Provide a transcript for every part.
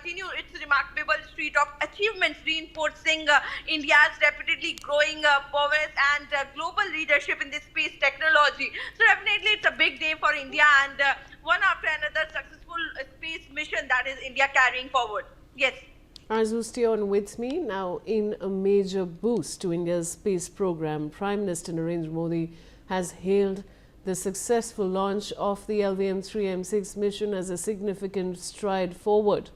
continue its remarkable streak of achievements, reinforcing India's rapidly growing prowess and global leadership in this space technology. So definitely it's a big day for India, and one after another successful space mission that is India carrying forward. Yes. Arzu, stay on with me. Now, in a major boost to India's space program, Prime Minister Narendra Modi has hailed the successful launch of the LVM-3M6 mission as a significant stride forward.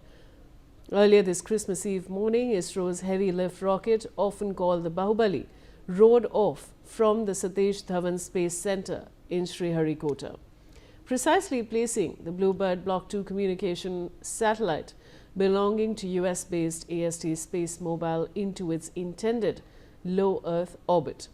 Earlier this Christmas Eve morning, ISRO's heavy lift rocket, often called the Bahubali, rode off from the Satish Dhawan Space Center in Sriharikota, precisely placing the Bluebird Block 2 communication satellite belonging to US-based AST Space Mobile into its intended low Earth orbit.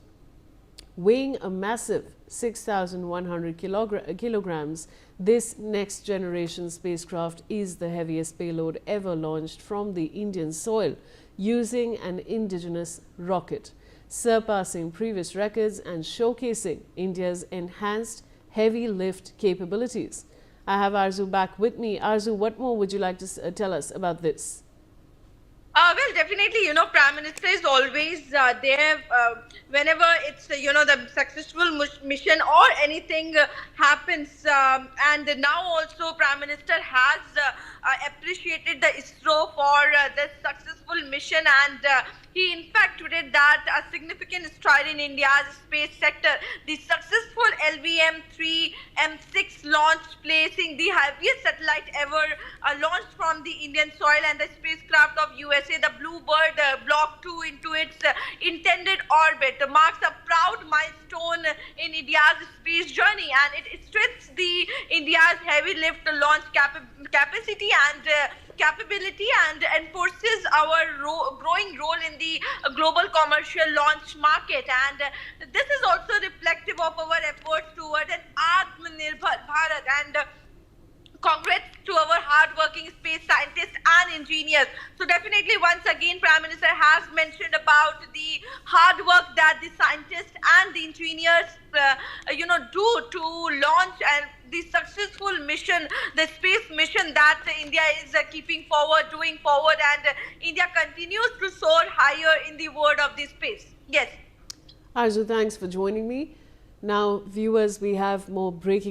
Weighing a massive 6,100 kilograms, this next-generation spacecraft is the heaviest payload ever launched from the Indian soil using an indigenous rocket, surpassing previous records and showcasing India's enhanced heavy lift capabilities. I have Arzu back with me. Arzu, what more would you like to tell us about this? Well, definitely, Prime Minister is always there whenever it's, the successful mission or anything happens. And now also Prime Minister has appreciated the ISRO for this successful mission, and he in fact tweeted that a significant stride in India's space sector. The successful LVM-3M6 launch, placing the heaviest satellite ever launched from the Indian soil, and the spacecraft of USA, the Bluebird Block 2, into its intended orbit, marks a proud milestone in India's space journey, and it strengthens the India's heavy lift launch capacity and capability, and enforces our growing role in the global commercial launch market. And this is also reflective of our efforts towards an Atmanirbhar Bharat, and congrats to our hard-working space scientists and engineers. So definitely, once again, Prime Minister has mentioned about the hard work that the scientists and the engineers, do to launch and the successful mission, the space mission that India is doing forward, and India continues to soar higher in the world of the space. Yes. Arzu, thanks for joining me. Now, viewers, we have more breaking